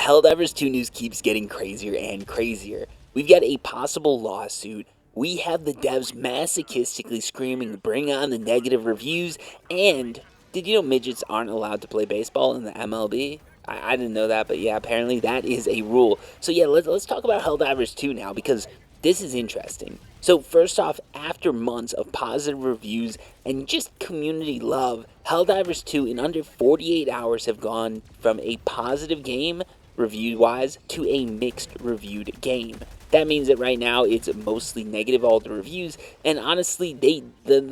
Helldivers 2 news keeps getting crazier and crazier. We've got a possible lawsuit. We have the devs masochistically screaming, bring on the negative reviews. And did you know midgets aren't allowed to play baseball in the MLB? I didn't know that, but yeah, apparently that is a rule. So yeah, let's talk about Helldivers 2 now, because this is interesting. So first off, after months of positive reviews and just community love, Helldivers 2 in under 48 hours have gone from a positive game review-wise to a mixed reviewed game. That means that right now it's mostly negative, all the reviews, and honestly, the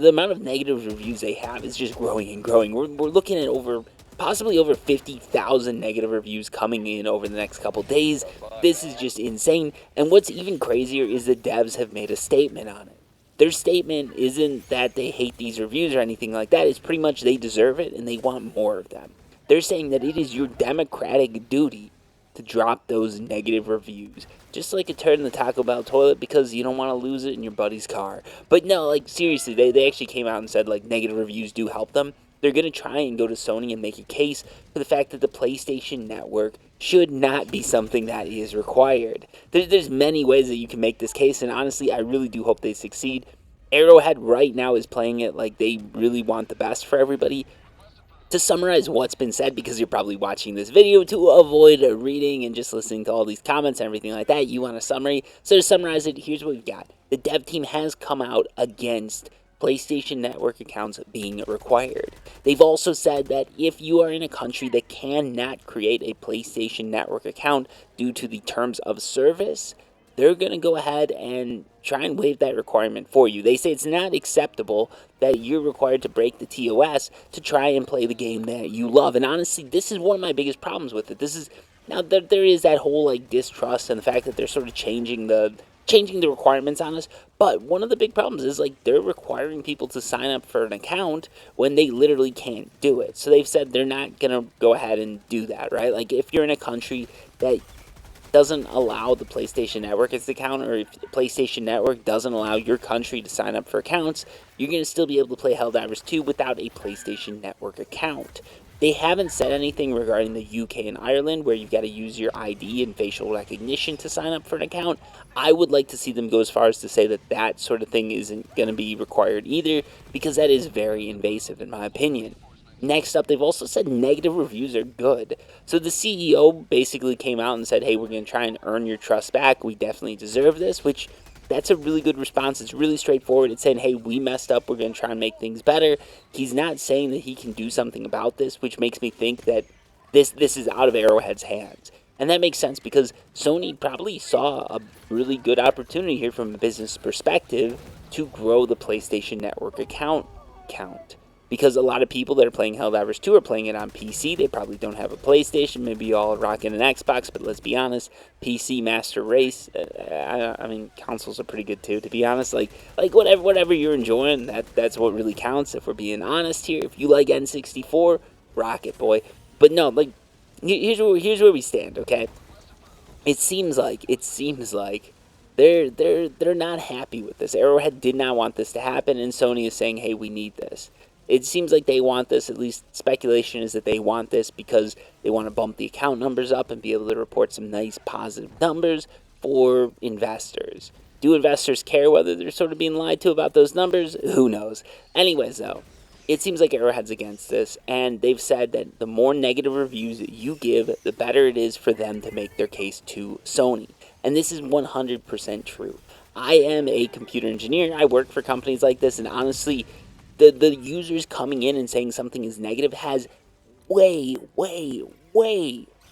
amount of negative reviews they have is just growing and growing. We're looking at possibly over 50,000 negative reviews coming in over the next couple days. This is just insane, and what's even crazier is the devs have made a statement on it. Their statement isn't that they hate these reviews or anything like that. It's pretty much they deserve it and they want more of them. They're saying that it is your democratic duty to drop those negative reviews. Just like a turd in the Taco Bell toilet, because you don't want to lose it in your buddy's car. But no, like seriously, they actually came out and said like negative reviews do help them. They're going to try and go to Sony and make a case for the fact that the PlayStation Network should not be something that is required. There's many ways that you can make this case, and honestly, I really do hope they succeed. Arrowhead right now is playing it like they really want the best for everybody. To summarize what's been said, because you're probably watching this video to avoid reading and just listening to all these comments and everything like that, you want a summary. So to summarize it, here's what we've got. The dev team has come out against PlayStation Network accounts being required. They've also said that if you are in a country that cannot create a PlayStation Network account due to the terms of service, they're going to go ahead and try and waive that requirement for you. They say it's not acceptable that you're required to break the TOS to try and play the game that you love. And honestly, this is one of my biggest problems with it. This is now there is that whole like distrust and the fact that they're sort of changing the requirements on us. But one of the big problems is like they're requiring people to sign up for an account when they literally can't do it. So they've said they're not going to go ahead and do that, right? Like if you're in a country that doesn't allow the PlayStation Network as the account, or if the PlayStation Network doesn't allow your country to sign up for accounts, you're going to still be able to play Helldivers 2 without a PlayStation Network account. They haven't said anything regarding the UK and Ireland, where you've got to use your ID and facial recognition to sign up for an account. I would like to see them go as far as to say that that sort of thing isn't going to be required either, because that is very invasive in my opinion. Next up, they've also said negative reviews are good. So the CEO basically came out and said, hey, we're going to try and earn your trust back. We definitely deserve this, which that's a really good response. It's really straightforward. It's saying, hey, we messed up. We're going to try and make things better. He's not saying that he can do something about this, which makes me think that this is out of Arrowhead's hands. And that makes sense because Sony probably saw a really good opportunity here from a business perspective to grow the PlayStation Network account count. Because a lot of people that are playing Helldivers 2 are playing it on PC. They probably don't have a PlayStation. Maybe you all are rocking an Xbox, but let's be honest, PC Master Race, I mean, consoles are pretty good too, to be honest. Like whatever you're enjoying, that's what really counts, if we're being honest here. If you like N64, rock it, boy. But no, like, here's where we stand, okay? It seems like they're not happy with this. Arrowhead did not want this to happen, and Sony is saying, hey, we need this. It seems like they want this, at least speculation is that they want this because they want to bump the account numbers up and be able to report some nice positive numbers for investors. Do investors care whether they're sort of being lied to about those numbers? Who knows? Anyways, though, it seems like Arrowhead's against this, and they've said that the more negative reviews you give, the better it is for them to make their case to Sony. And this is 100% true. I am a computer engineer. I work for companies like this, and honestly, the users coming in and saying something is negative has way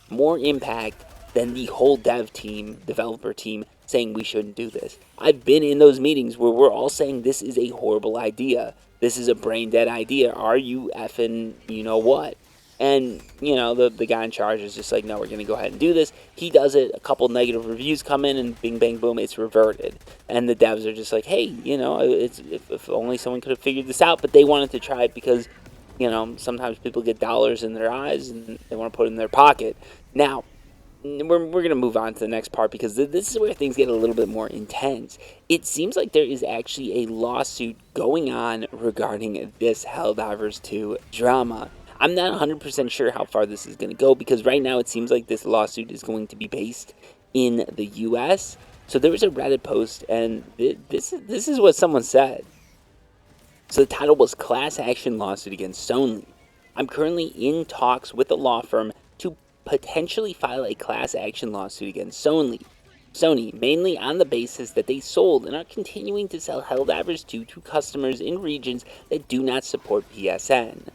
more impact than the whole developer team saying we shouldn't do this. I've been in those meetings where we're all saying this is a horrible idea. This is a brain dead idea. Are you effing you know what? And, you know, the guy in charge is just like, no, we're going to go ahead and do this. He does it. A couple negative reviews come in, and bing, bang, boom, it's reverted. And the devs are just like, hey, you know, it's if only someone could have figured this out. But they wanted to try it because, you know, sometimes people get dollars in their eyes and they want to put it in their pocket. Now, we're going to move on to the next part because this is where things get a little bit more intense. It seems like there is actually a lawsuit going on regarding this Helldivers 2 drama. I'm not 100% sure how far this is going to go, because right now it seems like this lawsuit is going to be based in the US. So there was a Reddit post, and this is what someone said. So the title was Class Action Lawsuit Against Sony. I'm currently in talks with a law firm to potentially file a class action lawsuit against Sony, mainly on the basis that they sold and are continuing to sell Helldivers 2 to customers in regions that do not support PSN.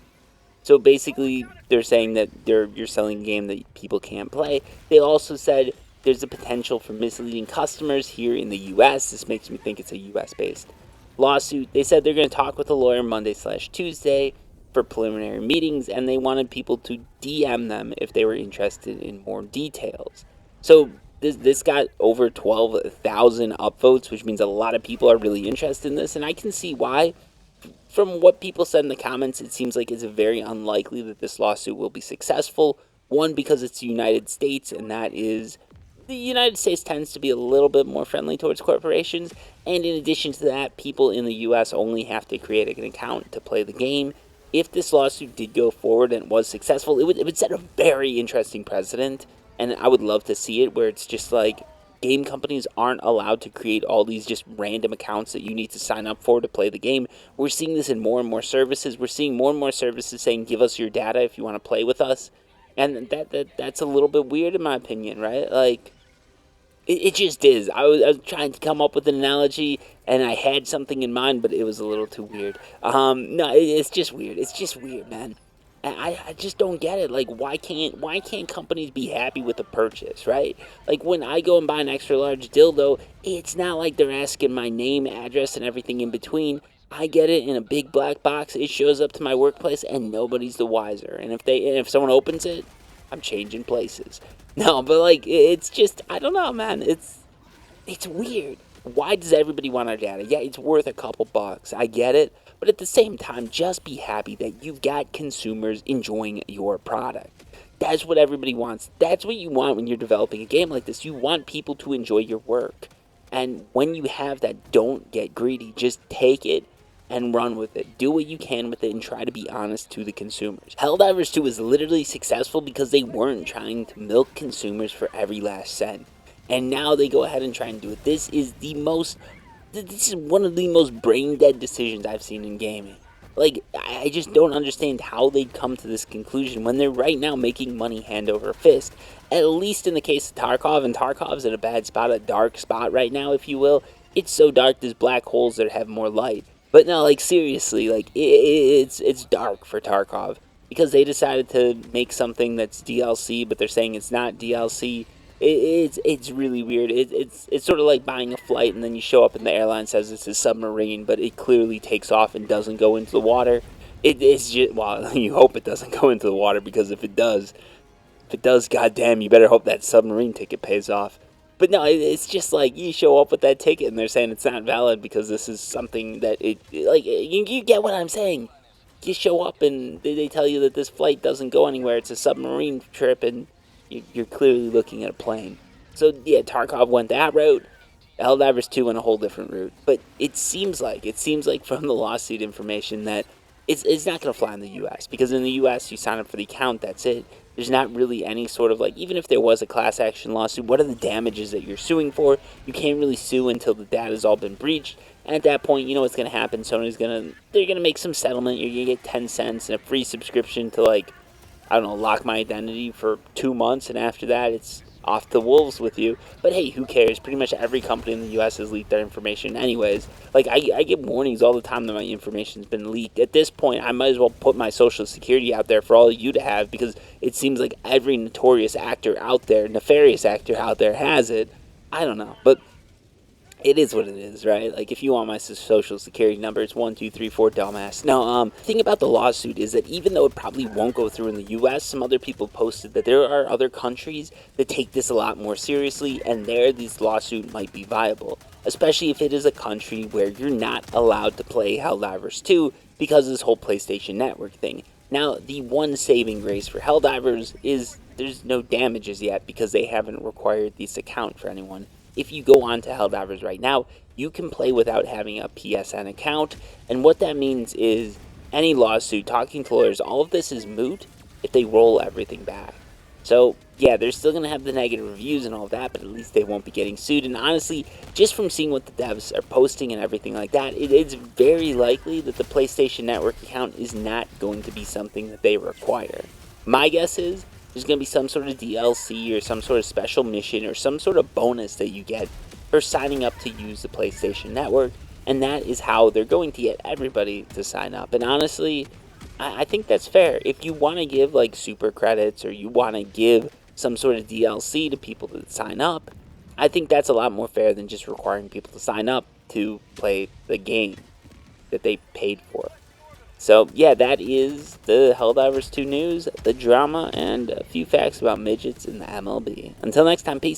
So basically, they're saying that you're selling a game that people can't play. They also said there's a potential for misleading customers here in the US. This makes me think it's a US based lawsuit. They said they're going to talk with a lawyer Monday/Tuesday for preliminary meetings, and they wanted people to DM them if they were interested in more details. So this got over 12,000 upvotes, which means a lot of people are really interested in this, and I can see why. From what people said in the comments, it seems like it's very unlikely that this lawsuit will be successful. One, because it's the United States, and the United States tends to be a little bit more friendly towards corporations. And in addition to that, people in the US only have to create an account to play the game. If this lawsuit did go forward and was successful, it would set a very interesting precedent. And I would love to see it, where it's just like game companies aren't allowed to create all these just random accounts that you need to sign up for to play the game. We're seeing this in more and more services. We're seeing more and more services saying, give us your data if you want to play with us. And that's a little bit weird in my opinion, right? Like, it just is. I was trying to come up with an analogy, and I had something in mind, but it was a little too weird. No, it's just weird. It's just weird, man. I just don't get it. Like, why can't companies be happy with a purchase, right? Like, when I go and buy an extra large dildo, it's not like they're asking my name, address, and everything in between. I get it in a big black box. It shows up to my workplace, and nobody's the wiser. And if someone opens it, I'm changing places. No, but like, it's just, I don't know, man. It's weird. Why does everybody want our data? Yeah, it's worth a couple bucks. I get it. But at the same time, just be happy that you've got consumers enjoying your product. That's what everybody wants. That's what you want when you're developing a game like this. You want people to enjoy your work. And when you have that, don't get greedy. Just take it and run with it. Do what you can with it and try to be honest to the consumers. Helldivers 2 was literally successful because they weren't trying to milk consumers for every last cent. And now they go ahead and try and do it. This is one of the most brain dead decisions I've seen in gaming. Like, I just don't understand how they'd come to this conclusion when they're right now making money hand over fist. At least in the case of Tarkov, and Tarkov's in a bad spot, a dark spot right now, if you will. It's so dark, there's black holes that have more light. But no, like, seriously, like, it's dark for Tarkov, because they decided to make something that's DLC, but they're saying it's not DLC. It's really weird. It's sort of like buying a flight, and then you show up and the airline says it's a submarine, but it clearly takes off and doesn't go into the water. It's just, well, you hope it doesn't go into the water, because if it does, goddamn, you better hope that submarine ticket pays off. But no, it's just like, you show up with that ticket and they're saying it's not valid because this is something that you get what I'm saying. You show up and they tell you that this flight doesn't go anywhere. It's a submarine trip, and you're clearly looking at a plane. So yeah, Tarkov went that route. Helldivers 2 went a whole different route. But it seems like from the lawsuit information that it's not going to fly in the U.S. Because in the U.S. you sign up for the account, that's it. There's not really any sort of, like, even if there was a class action lawsuit, what are the damages that you're suing for? You can't really sue until the data's all been breached. And at that point, you know what's going to happen. They're going to make some settlement. You're going to get 10 cents and a free subscription to, like, I don't know, Lock My Identity for 2 months. And after that, it's off the wolves with you. But hey, who cares? Pretty much every company in the U.S. has leaked their information anyways. Like, I get warnings all the time that my information's been leaked. At this point, I might as well put my social security out there for all of you to have, because it seems like every nefarious actor out there has it. I don't know, but it is what it is, right? Like, if you want my social security number, it's 1234 dumbass. Now, the thing about the lawsuit is that even though it probably won't go through in the U.S., some other people posted that there are other countries that take this a lot more seriously, and there this lawsuit might be viable, especially if it is a country where you're not allowed to play Helldivers 2 because of this whole PlayStation Network thing. Now, the one saving grace for Helldivers is there's no damages yet, because they haven't required this account for anyone. If you go on to Helldivers right now, you can play without having a PSN account, and what that means is any lawsuit, talking to lawyers, all of this is moot if they roll everything back. So, yeah, they're still going to have the negative reviews and all of that, but at least they won't be getting sued. And honestly, just from seeing what the devs are posting and everything like that, it's very likely that the PlayStation Network account is not going to be something that they require. My guess is there's going to be some sort of DLC or some sort of special mission or some sort of bonus that you get for signing up to use the PlayStation Network, and that is how they're going to get everybody to sign up. And honestly, I think that's fair. If you want to give like super credits or you want to give some sort of DLC to people that sign up, I think that's a lot more fair than just requiring people to sign up to play the game that they paid for. So, yeah, that is the Helldivers 2 news, the drama, and a few facts about midgets in the MLB. Until next time, peace.